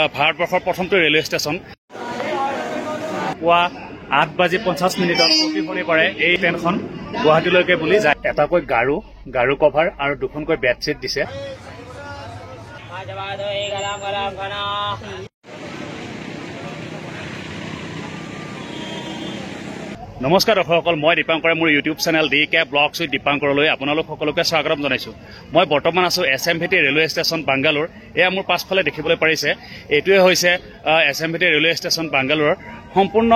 ভাৰতবৰ্ষৰ প্ৰথমটো railway station পুৱা 8:50 প্ৰতিধ্বনি কৰে এই ট্ৰেইনখন গুৱাহাটীলৈকে বুলি যায়। এটাকৈ গাৰু কভাৰ আৰু দুখনকৈ বেডশ্বীট দিছে। নমস্কাৰ দৰ্শকসকল, মই দীপাংকৰে মোৰ YouTube channel DK vlogs with দীপাংকৰলৈ আপোনালোক সকলোকে স্বাগতম জনাইছোঁ। মই বৰ্তমান আছোঁ SMVT ৰেলৱে ষ্টেচন বাংগালোৰ। এয়া মোৰ পাছফালে দেখিবলৈ পাৰিছে, এইটোৱে হৈছে SMVT ৰেলৱে ষ্টেচন বাংগালোৰৰ সম্পূৰ্ণ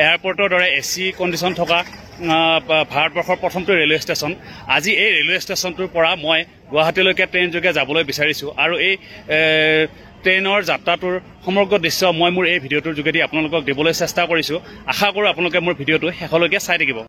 এয়াৰপৰ্টৰ দৰে AC কণ্ডিশ্যন থকা ভাৰতবৰ্ষৰ প্ৰথমটো ৰেলৱে ষ্টেচন। আজি এই ৰেলৱে ষ্টেচনটোৰ পৰা মই গুৱাহাটীলৈকে ট্ৰেইনযোগে যাবলৈ বিচাৰিছোঁ আৰু এই ট্ৰেইনৰ যাত্ৰাটোৰ সমগ্ৰ দৃশ্য মই মোৰ এই ভিডিঅ'টোৰ যোগেদি আপোনালোকক দিবলৈ চেষ্টা কৰিছোঁ। আশা কৰোঁ আপোনালোকে মোৰ ভিডিঅ'টো শেষলৈকে চাই থাকিব।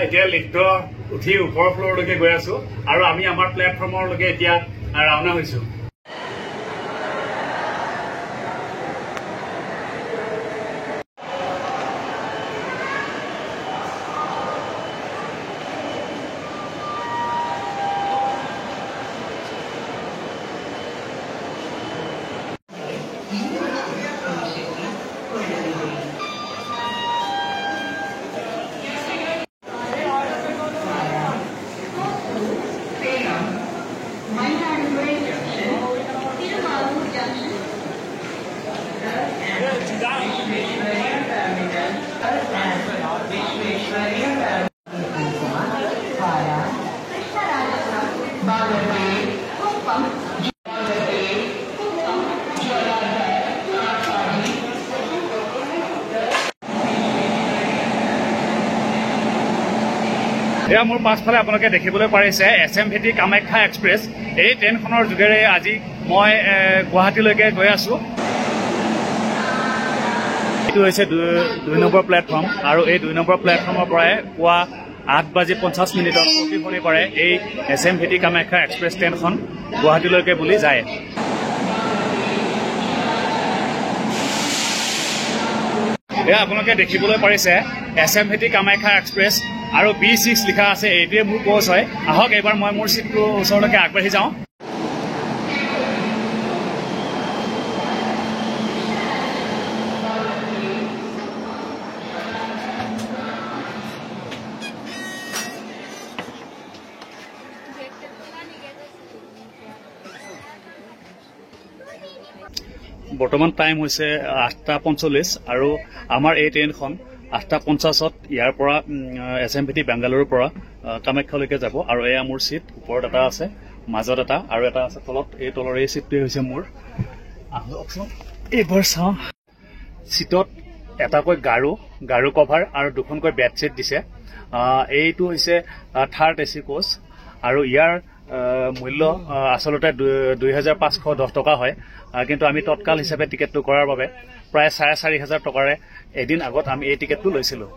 এতিয়া লিফ্ট উঠি ওপৰৰ ফ্ল'ৰলৈকে গৈ আছো আৰু আমি আমাৰ প্লেটফৰ্মৰলৈকে এতিয়া ৰাওনা হৈছো। এয়া মোৰ পাছফালে আপোনালোকে দেখিবলৈ পাৰিছে SMVT কামাখ্যা এক্সপ্ৰেছ। এই ট্ৰেইনখনৰ যোগেৰে আজি মই গুৱাহাটীলৈকে গৈ আছো। এইটো হৈছে 2 নম্বৰ প্লেটফৰ্ম আৰু এই 2 নম্বৰ প্লেটফৰ্মৰ পৰাই পুৱা 8:50 প্ৰতিধ্বনি কৰে এই SMVT কামাখ্যা এক্সপ্ৰেছ ট্ৰেইনখন গুৱাহাটীলৈকে বুলি যায়। এয়া আপোনালোকে দেখিবলৈ পাৰিছে SMVT কামাখ্যা এক্সপ্ৰেছ আৰু B6 লিখা আছে। এইটোৱে মোৰ কোচ হয়। আহক এইবাৰ মই মোৰ চিটটোৰ ওচৰলৈকে আগবাঢ়ি যাওঁ। বৰ্তমান টাইম হৈছে 8:45 আৰু আমাৰ এই ট্ৰেইনখন 8:50 ইয়াৰ পৰা SMVT বেংগালুৰুৰ পৰা কামাখ্যালৈকে যাব। আৰু এয়া মোৰ চিট, ওপৰত এটা আছে, মাজত এটা আৰু এটা আছে তলত। এই তলৰ এই চিটটোৱে হৈছে মোৰ। আহকচোন এইবাৰ চাওঁ। চিটত এটাকৈ গাৰু কভাৰ আৰু দুখনকৈ বেডশ্বীট দিছে। এইটো হৈছে 3rd AC কোচ আৰু ইয়াৰ মূল্য আচলতে 2,510 টকা হয়, কিন্তু আমি তৎকাল হিচাপে টিকেটটো কৰাৰ বাবে প্ৰায় 4,500 টকাৰে এদিন আগত আমি এই টিকেটটো লৈছিলোঁ।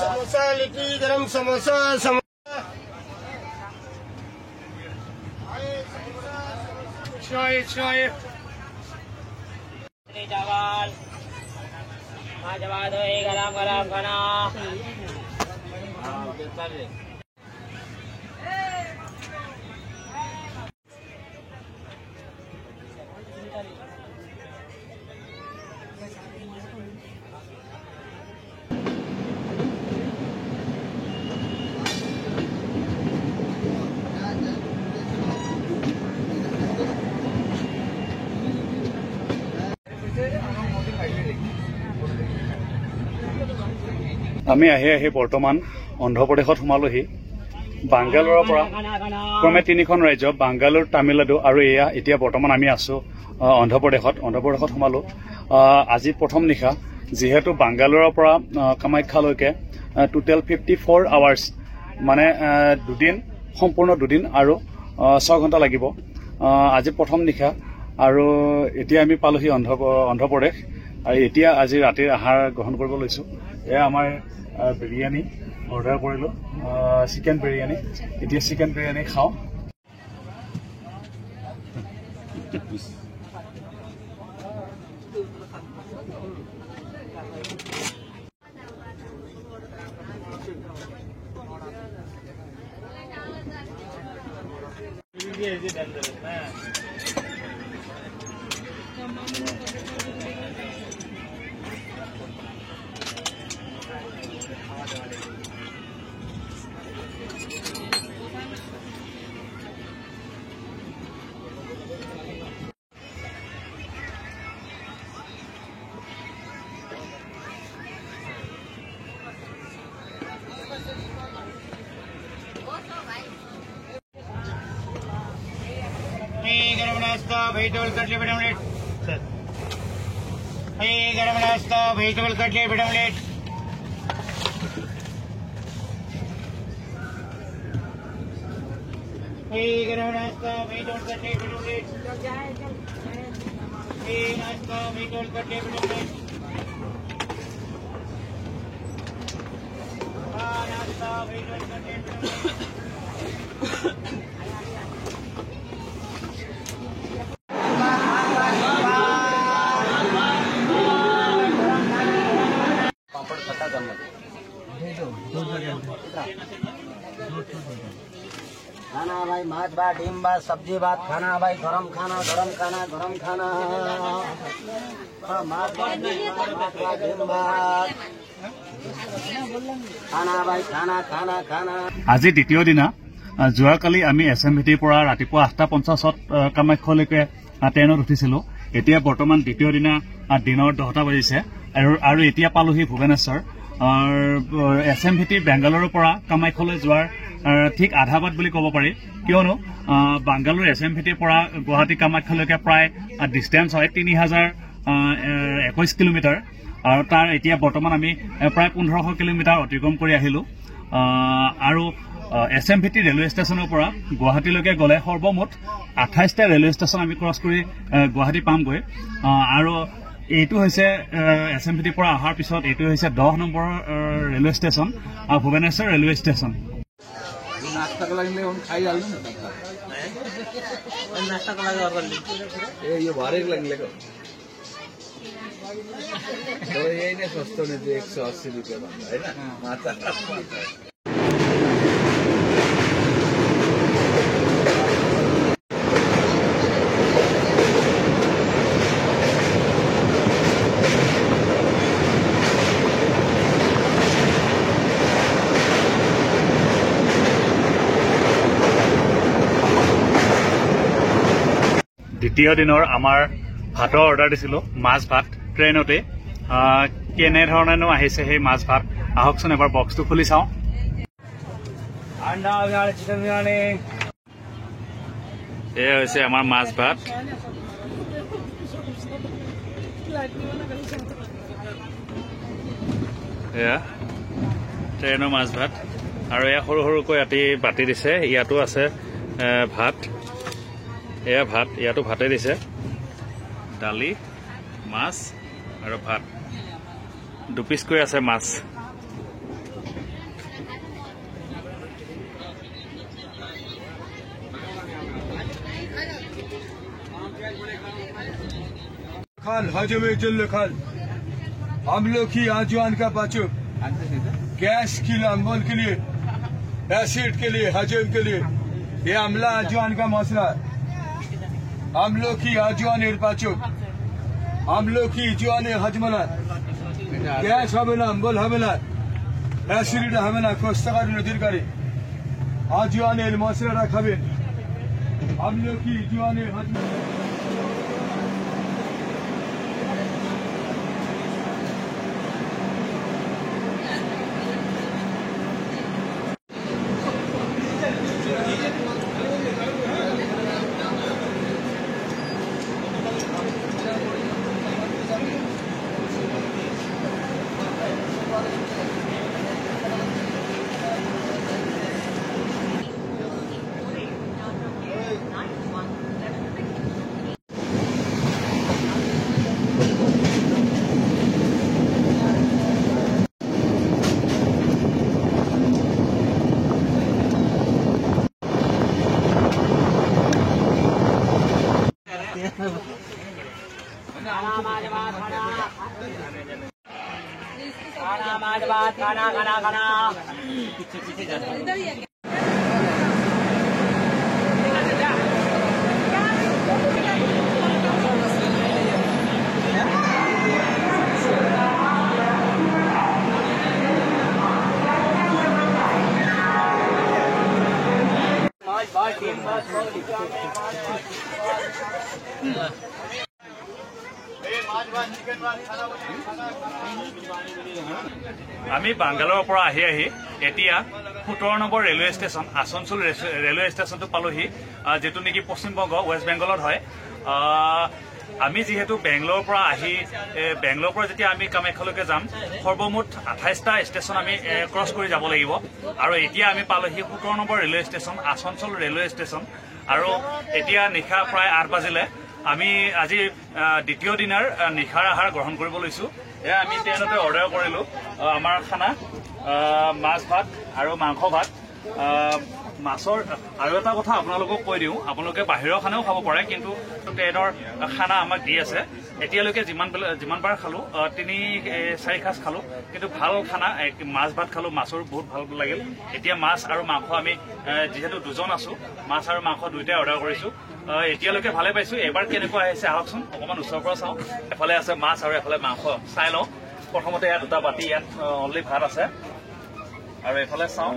समोसा लिट्टी गरम समोसा चावल जवाब गरम गरम खाना আমি আহি বৰ্তমান অন্ধ্ৰপ্ৰদেশত সোমালোহি বাংগালোৰৰ পৰা ক্ৰমে 3খন ৰাজ্য বাংগালোৰ তামিলনাডু আৰু এতিয়া বৰ্তমান আমি আছো অন্ধ্ৰপ্ৰদেশত সোমালো আজি প্ৰথম নিশা যিহেতু বাংগালোৰৰ পৰা কামাখ্যালৈকে টোটেল 54 আৱাৰ্ছ মানে সম্পূৰ্ণ দুদিন আৰু 6 ঘণ্টা লাগিব আজি প্ৰথম নিশা আৰু এতিয়া আমি পালোহি অন্ধ্ৰপ্ৰদেশ আৰু এতিয়া আজি ৰাতিৰ আহাৰ গ্ৰহণ কৰিব লৈছো এয়া আমাৰ বিৰিয়ানী অৰ্ডাৰ কৰিলো চিকেন বিৰিয়ানী এতিয়া চিকেন বিৰিয়ানী খাওঁ गरम नाश्ता वेजिटेबल कटलेट ऑमलेट गरम नाश्ता वेजिटेबल कटलेट ऑमलेट गरम नाश्ता वेजिटेबल कटलेट ऑमलेट नाश्ता वेजिटेबल कटलेट ऑमलेट नाश्ता वेजिटेबल कटलेट खाना भाई माछ भात डिम भात सब्जी भात खाना भाई गरम खाना माछ भात डिम भात खाना भाई खाना আজি দ্বিতীয় দিনা যোৱাকালি আমি এছএমভিটিৰ পৰা ৰাতিপুৱা 8:50 কামাখ্যালৈকে ট্ৰেইনত উঠিছিলো এতিয়া বৰ্তমান দ্বিতীয় দিনা দিনৰ 10টা বাজিছে আৰু এতিয়া পালোহি ভুৱনেশ্বৰ এছএমভিটি বেংগালুৰুৰ পৰা কামাখ্যালৈ যোৱাৰ ঠিক আধা বাট বুলি ক'ব পাৰি কিয়নো বাংগালুৰু এছএমভিটিৰ পৰা গুৱাহাটী কামাখ্যালৈকে প্ৰায় ডিষ্টেঞ্চ হয় 3021 কিলোমিটাৰ আৰু তাৰ এতিয়া বৰ্তমান আমি প্ৰায় 1500 কিলোমিটাৰ অতিক্ৰম কৰি আহিলো আৰু এছএমভিটি ৰেলৱে ষ্টেচনৰ পৰা গুৱাহাটীলৈকে গ'লে সৰ্বমুঠ 28টা ৰেলৱে ষ্টেচন আমি ক্ৰছ কৰি গুৱাহাটী পামগৈ আৰু এইটো হৈছে এছএমভিটিৰ পৰা অহাৰ পিছত এইটো হৈছে 10 number railway station Bhubaneswar railway station नाश्ता को लगने हम खाई डाल ना नाश्ता को लगे और कर ली ये भारे लगने को तो यही ना सस्ता नहीं 180 रुपये बनता है ना माता দ্বিতীয় দিনৰ আমাৰ ভাতৰ অৰ্ডাৰ দিছিলোঁ মাছ ভাত ট্ৰেইনতে কেনেধৰণেনো আহিছে সেই মাছ ভাত আহকচোন এবাৰ বক্সটো খুলি চাওঁ अंडा बिरयानी चिकन बिरयानी এয়া হৈছে আমাৰ মাছ ভাত এয়া ট্ৰেইনৰ মাছ ভাত আৰু এয়া সৰু সৰুকৈ ৰাতি বাতি দিছে ইয়াতো আছে ভাত এয়া ভাত ইয়াতো ভাতে দিছে দালি মাছ আৰু ভাত দুপিচকৈ আছে মাছ खाल हजम जल्ल खाल हम लोग की आजवान का बचो गैस के लिए अम्बल के लिए एसिड के लिए हजम के लिए ये अमला आजवान का मसला है हम लोग की आजवान बचो हम लोग की जवान हजमला गैस हमेला अम्बल हमेला एसिड हमेला कोस्तागार नदीरकारी आजवान मसला खाबेन हम लोग की जवान हजमला खाना खाना खाना আমি বাংগালোৰৰ পৰা আহি এতিয়া 17 নম্বৰ ৰেলৱে ষ্টেচন আসানসোল ৰেলৱে ষ্টেচনটো পালোহি যেটো নেকি পশ্চিমবংগ ৱেষ্ট বেংগলত হয় আমি যেহেতু বেংগলোৰৰ পৰা আহি বেংগলোৰৰ পৰা যেতিয়া আমি কামাখ্যালৈকে যাম সৰ্বমুঠ 28টা ষ্টেচন আমি ক্ৰছ কৰি যাব লাগিব আৰু এতিয়া আমি পালোহি 17 নম্বৰ railway station Asansol railway station আৰু এতিয়া নিশা প্ৰায় 8 বাজিলে আমি আজি দ্বিতীয় দিনৰ নিশাৰ আহাৰ গ্ৰহণ কৰিব লৈছো এয়া আমি ট্ৰেইনতে অৰ্ডাৰ কৰিলো আমাৰ খানা মাছ ভাত আৰু মাংস ভাত মাছৰ আৰু এটা কথা আপোনালোকক কৈ দিওঁ আপোনালোকে বাহিৰৰ খানাও খাব পাৰে কিন্তু ট্ৰেইনৰ খানা আমাক দি আছে এতিয়ালৈকে যিমানবাৰ খালো 3-4 সাঁজ খালো কিন্তু ভাল খানা মাছ ভাত খালো মাছৰ বহুত ভাল লাগিল এতিয়া মাছ আৰু মাংস আমি যেহেতু দুজন আছো মাছ আৰু মাংস দুইটাই অৰ্ডাৰ কৰিছো এতিয়ালৈকে ভালে পাইছো এবাৰ কেনেকুৱা আহিছে আহকচোন অকমান ওচৰৰ পৰা চাওঁ এফালে আছে মাছ আৰু এফালে মাংস চাই লওঁ প্ৰথমতে ইয়াত দুটা বাতি ইয়াত অনলি ভাত আছে আৰু এফালে চাওঁ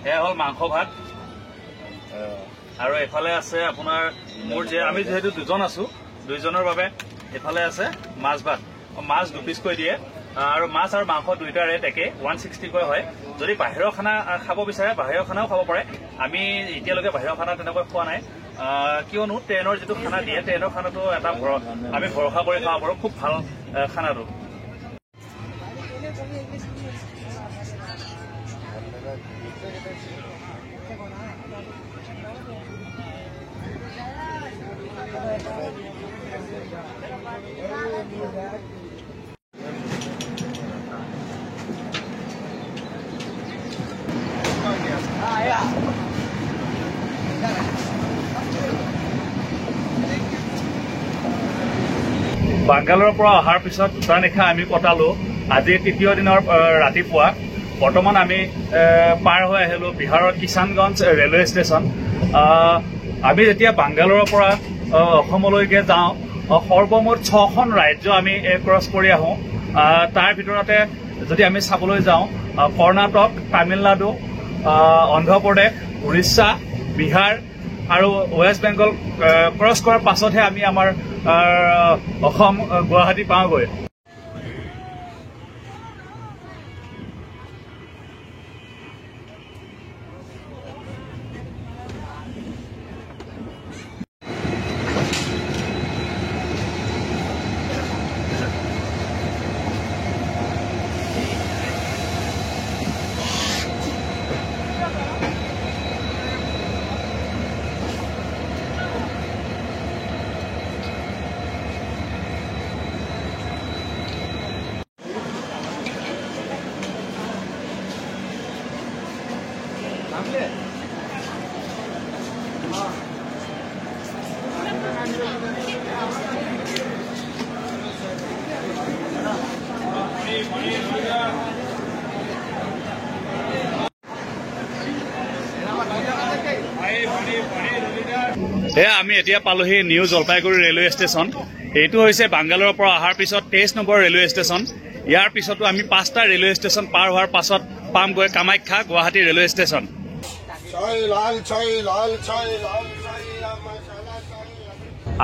এয়া হ'ল মাংস ভাত আৰু এফালে আছে আপোনাৰ মোৰ যে আমি যেহেতু দুজন আছো দুইজনৰ বাবে এফালে আছে মাছ ভাত মাছ দুপিচকৈ দিয়ে আৰু মাছ আৰু মাংস দুইটা ৰেট একে 160 কৈ হয় যদি বাহিৰৰ খানা খাব বিচাৰে বাহিৰৰ খানাও খাব পাৰে আমি এতিয়ালৈকে বাহিৰৰ খানা তেনেকৈ খোৱা নাই কিয়নো ট্ৰেইনৰ যেটো খানা দিয়ে ট্ৰেইনৰ খানাটো এটা আমি ভৰসা কৰি খাব পাৰো খুব ভাল খানাটো বাংগালোৰৰ পৰা অহাৰ পিছত দুটা নিশা আমি কটালো। আজি তৃতীয় দিনৰ ৰাতিপুৱা বৰ্তমান আমি পাৰ হৈ আহিলো বিহাৰৰ কিষাণগঞ্জ ৰেলৱে ষ্টেচন। আমি যেতিয়া বাংগালোৰৰ পৰা অসমলৈকে যাওঁ সৰ্বমুঠ 6খন ৰাজ্য আমি ক্ৰছ কৰি আহোঁ। তাৰ ভিতৰতে যদি আমি চাবলৈ যাওঁ কৰ্ণাটক, তামিলনাডু, অন্ধ্ৰপ্ৰদেশ, উৰিষ্যা, বিহাৰ আৰু ৱেষ্ট বেংগল ক্ৰছ কৰাৰ পাছতহে আমি আমাৰ অসম গুৱাহাটী পাওঁগৈ। আমি এতিয়া পালোহি নিউ জলপাইগুৰি ৰেলৱে ষ্টেচন। এইটো হৈছে বাংগালোৰৰ পৰা অহাৰ পিছত 23 নম্বৰ ৰেলৱে ষ্টেচন। ইয়াৰ পিছতো আমি 5টা ৰেলৱে ষ্টেচন পাৰ হোৱাৰ পাছত পামগৈ কামাখ্যা গুৱাহাটী ৰেলৱে ষ্টেচন।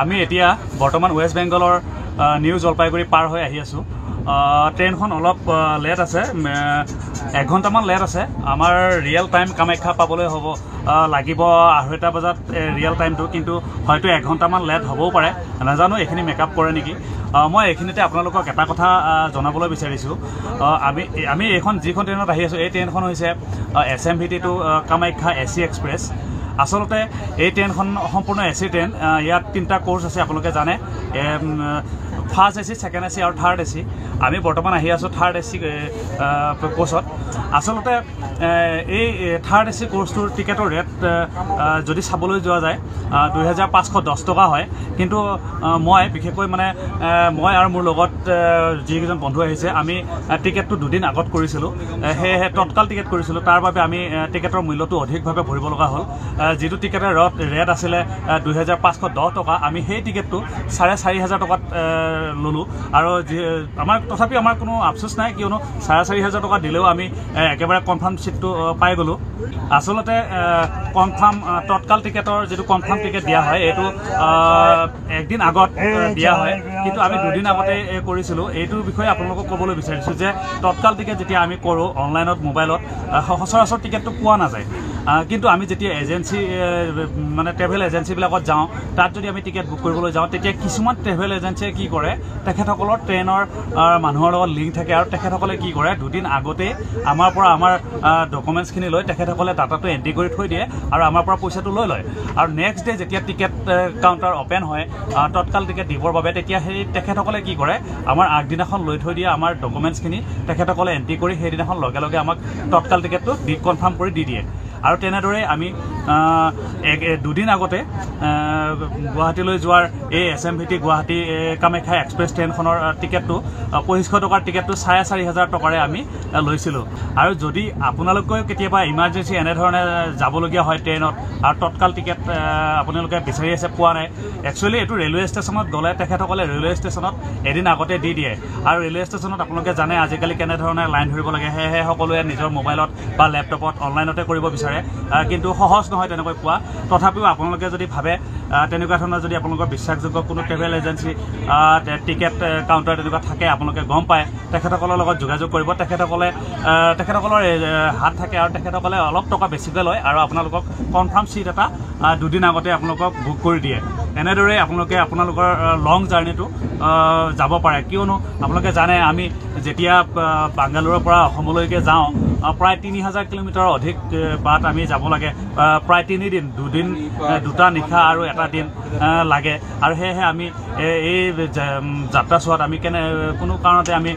আমি এতিয়া বৰ্তমান ৱেষ্ট বেংগলৰ নিউ জলপাইগুৰি পাৰ হৈ আহি আছোঁ। ট্ৰেইনখন অলপ লেট আছে, 1 ঘণ্টামান লেট আছে। আমাৰ ৰিয়েল টাইম কামাখ্যা পাবলৈ লাগিব 2:30 বজাত ৰিয়েল টাইমটো, কিন্তু হয়তো 1 ঘণ্টামান লেট হ'বও পাৰে, নাজানো এইখিনি মেকআপ কৰে নেকি। মই এইখিনিতে আপোনালোকক এটা কথা জনাবলৈ বিচাৰিছোঁ। আমি এইখন যিখন ট্ৰেইনত আহি আছোঁ এই ট্ৰেইনখন হৈছে SMVT to Kamakhya AC express. আচলতে এই ট্ৰেইনখন সম্পূৰ্ণ AC ট্ৰেইন। ইয়াত 3টা কোৰ্চ আছে, আপোনালোকে জানে। ফাৰ্ষ্ট AC, ছেকেণ্ড AC আৰু থাৰ্ড AC। আমি বৰ্তমান আহি আছোঁ থাৰ্ড AC কোৰ্চত। আচলতে এই থাৰ্ড AC কোৰ্চটোৰ টিকেটৰ ৰেট যদি চাবলৈ যোৱা যায় 2510 টকা হয়। কিন্তু মই বিশেষকৈ মই আৰু মোৰ লগত যিকেইজন বন্ধু আহিছে আমি টিকেটটো 2 দিন আগত কৰিছিলোঁ, সেয়েহে তৎকাল টিকেট কৰিছিলোঁ। তাৰ বাবে আমি টিকেটৰ মূল্যটো অধিকভাৱে ভৰিব লগা হ'ল। যিটো টিকেটৰ ৰেট আছিলে 2510 টকা, আমি সেই টিকেটটো 4500 টকাত ল'লোঁ। আৰু তথাপি আমাৰ কোনো আফচোচ নাই, কিয়নো 4500 টকা দিলেও আমি একেবাৰে কনফাৰ্ম ছিটটো পাই গ'লোঁ। আচলতে কনফাৰ্ম তৎকাল টিকেটৰ যিটো কনফাৰ্ম টিকেট দিয়া হয় এইটো 1 দিন আগত দিয়া হয়, কিন্তু আমি 2 দিন আগতে কৰিছিলোঁ। এইটোৰ বিষয়ে আপোনালোকক ক'বলৈ বিচাৰিছোঁ যে তৎকাল টিকেট যেতিয়া আমি কৰোঁ অনলাইনত, মোবাইলত, সচৰাচৰ টিকেটটো পোৱা নাযায়। কিন্তু আমি যেতিয়া এজেঞ্চি ট্ৰেভেল এজেঞ্চিবিলাকত যাওঁ, তাত যদি আমি টিকেট বুক কৰিবলৈ যাওঁ, তেতিয়া কিছুমান ট্ৰেভেল এজেঞ্চিয়ে কি কৰে, তেখেতসকলৰ ট্ৰেইনৰ মানুহৰ লগত লিংক থাকে আৰু তেখেতসকলে কি কৰে 2 দিন আগতেই আমাৰ পৰা আমাৰ ডকুমেণ্টছখিনি লৈ তেখেতসকলে ডাটাটো এণ্ট্ৰি কৰি থৈ দিয়ে আৰু আমাৰ পৰা পইচাটো লৈ লয়। আৰু নেক্সট ডে যেতিয়া টিকেট কাউণ্টাৰ অ'পেন হয় তৎকাল টিকেট দিবৰ বাবে, তেতিয়া সেই তেখেতসকলে কি কৰে আমাৰ আগদিনাখন লৈ থৈ দিয়ে আমাৰ ডকুমেণ্টছখিনি তেখেতসকলে এণ্ট্ৰি কৰি সেইদিনাখন লগে লগে আমাক তৎকাল টিকেটটো কনফাৰ্ম কৰি দি দিয়ে। আৰু তেনেদৰে আমি 2 দিন আগতে গুৱাহাটীলৈ যোৱাৰ এই SMVT গুৱাহাটী কামাখ্যা এক্সপ্ৰেছ ট্ৰেইনখনৰ টিকেটটো 2500 টকাৰ টিকেটটো 4500 টকাৰে আমি লৈছিলোঁ। আৰু যদি আপোনালোকেও কেতিয়াবা ইমাৰ্জেঞ্চি এনেধৰণে যাবলগীয়া হয় ট্ৰেইনত আৰু তৎকাল টিকেট আপোনালোকে বিচাৰি আছে, পোৱা নাই, একচুৱেলি এইটো ৰেলৱে ষ্টেচনত গ'লে তেখেতসকলে ৰেলৱে ষ্টেচনত এদিন আগতে দি দিয়ে। আৰু ৰেলৱে ষ্টেচনত আপোনালোকে জানে আজিকালি কেনেধৰণে লাইন ধৰিব লাগে, সেয়েহে সকলোৱে নিজৰ মোবাইলত বা লেপটপত অনলাইনতে কৰিব বিচাৰে। কিন্তু সহজ নহয় তেনেকৈ পোৱা। তথাপিও আপোনালোকে যদি ভাবে তেনেকুৱা ধৰণৰ যদি আপোনালোকৰ বিশ্বাসযোগ্য কোনো ট্ৰেভেল এজেঞ্চি টিকেট কাউণ্টাৰ তেনেকুৱা থাকে, আপোনালোকে গম পায়, তেখেতসকলৰ লগত যোগাযোগ কৰিব। তেখেতসকলৰ হাত থাকে আৰু তেখেতসকলে অলপ টকা বেছিকৈ লয় আৰু আপোনালোকক কনফাৰ্ম ছিট এটা 2 দিন আগতে আপোনালোকক বুক কৰি দিয়ে। এনেদৰে আপোনালোকৰ লং জাৰ্ণিটো যাব পাৰে। কিয়নো আপোনালোকে জানে আমি যেতিয়া বাংগালোৰৰ পৰা অসমলৈকে যাওঁ প্ৰায় 3000 কিলোমিটাৰ অধিক বাট আমি যাব লাগে প্ৰায় 3 দিন 2 দিন 2টা নিশা আৰু এটা দিন লাগে আৰু সেয়েহে আমি এই যাত্ৰা চোৱাত আমি কোনো কাৰণতে আমি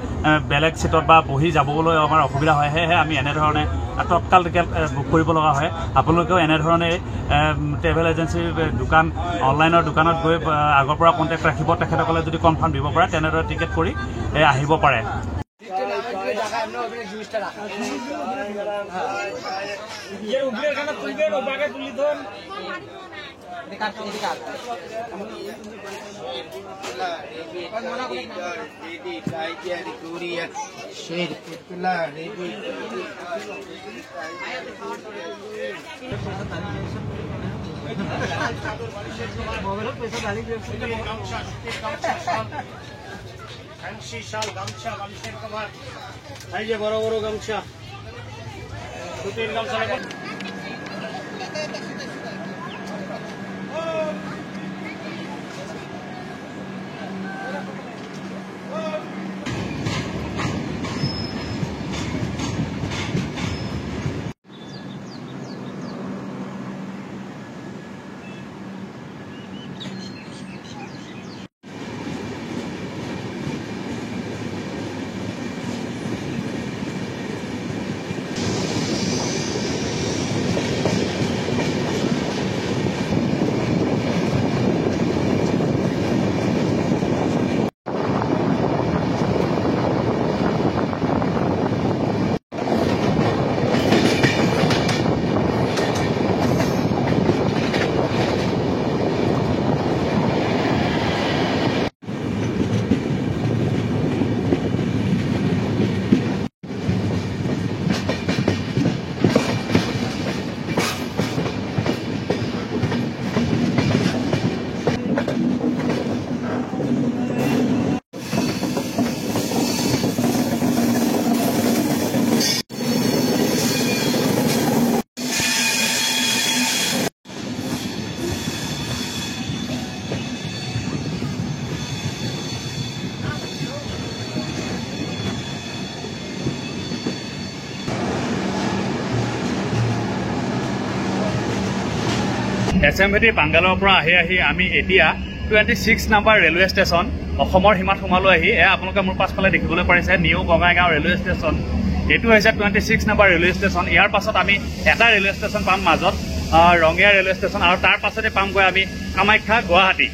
বেলেগ সিটত বা বহি যাবলৈ আমাৰ অসুবিধা হয় সেয়েহে আমি এনেধৰণে তৎকাল টিকেট বুক কৰিব লগা হয় আপোনালোকেও এনেধৰণে ট্ৰেভেল এজেঞ্চিৰ দোকান অনলাইনৰ দোকানত গৈ আগৰ পৰা কণ্টেক্ট ৰাখিব তেখেতসকলে যদি কনফাৰ্ম দিব পাৰে তেনেদৰে টিকেট কৰি আহিব পাৰে ফ্যান্সি শাল গামছা গামছাৰ কভাৰ এই যে বড় বড় গামছা সুতিৰ গামছা SMVT বাংগালোৰৰ পৰা আহি আমি এতিয়া 26 নম্বৰ ৰেলৱে ষ্টেচন অসমৰ সীমাত সোমালো আহি আপোনালোকে মোৰ পাছফালে দেখিবলৈ পাৰিছে নিউ বঙাইগাঁও ৰেলৱে ষ্টেচন এইটো হৈছে 26 নম্বৰ ৰেলৱে ষ্টেচন ইয়াৰ পাছত আমি এটা ৰেলৱে ষ্টেচন পাম মাজত ৰঙিয়া ৰেলৱে ষ্টেচন আৰু তাৰ পাছতে পামগৈ আমি কামাখ্যা গুৱাহাটী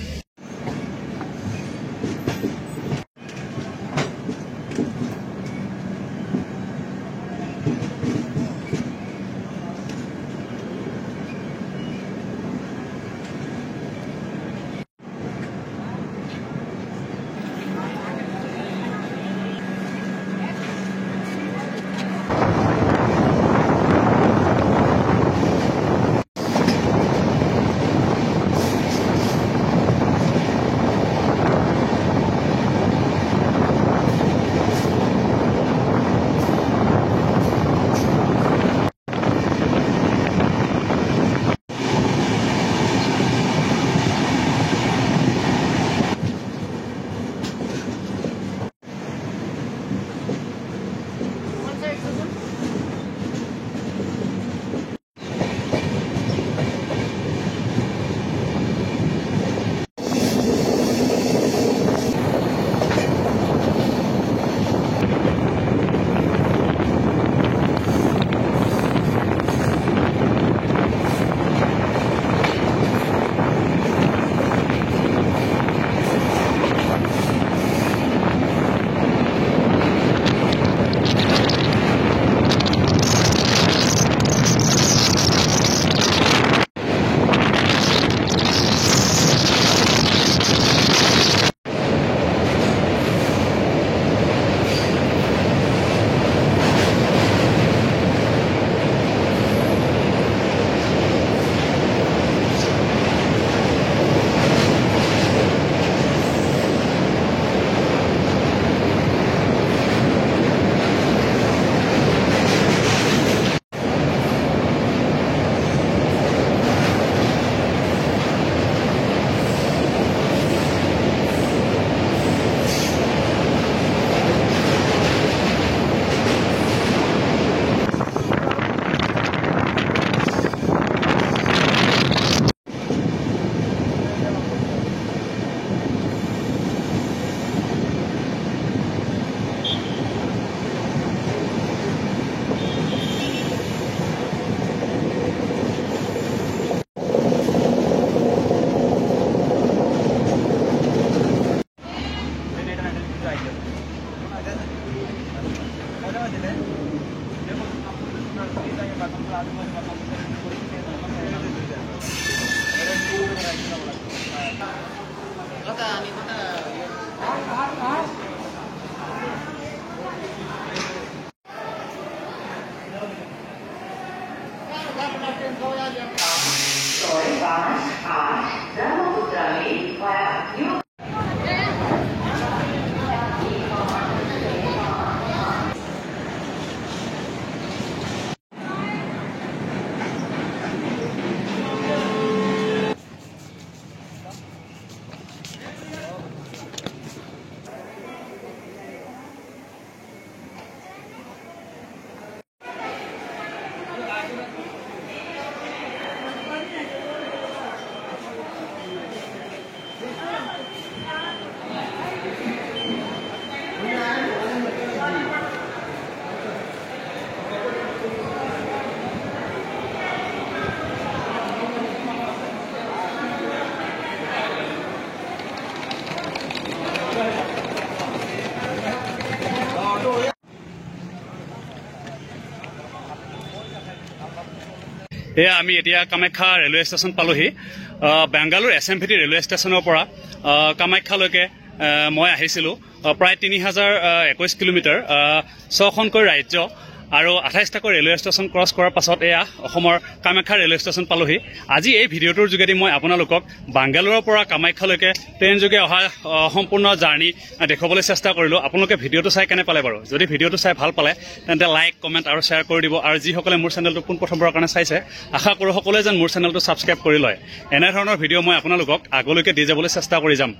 এয়া আমি এতিয়া কামাখ্যা ৰেলৱে ষ্টেচন পালোহি। বেংগালুৰু SMVT ৰেলৱে ষ্টেচনৰ পৰা কামাখ্যালৈকে মই আহিছিলোঁ প্ৰায় 3021 কিলোমিটাৰ 6খনকৈ ৰাজ্য আৰু 28টাকৈ ৰেলৱে ষ্টেচন ক্ৰছ কৰাৰ পাছত এয়া অসমৰ কামাখ্যা ৰেলৱে ষ্টেচন পালোহি। আজি এই ভিডিঅ'টোৰ যোগেদি মই আপোনালোকক বাংগালুৰুৰ পৰা কামাখ্যালৈকে ট্ৰেইনযোগে অহা সম্পূৰ্ণ জাৰ্ণি দেখুৱাবলৈ চেষ্টা কৰিলোঁ। আপোনালোকে ভিডিঅ'টো চাই কেনে পালে বাৰু? যদি ভিডিঅ'টো চাই ভাল পালে তেন্তে লাইক, কমেণ্ট আৰু শ্বেয়াৰ কৰি দিব। আৰু যিসকলে মোৰ চেনেলটো পোনপ্ৰথমবাৰৰ কাৰণে চাইছে, আশা কৰোঁ সকলোৱে যেন মোৰ চেনেলটো ছাবস্ক্ৰাইব কৰি লয়। এনেধৰণৰ ভিডিঅ' মই আপোনালোকক আগলৈকে দি যাবলৈ চেষ্টা কৰি যাম।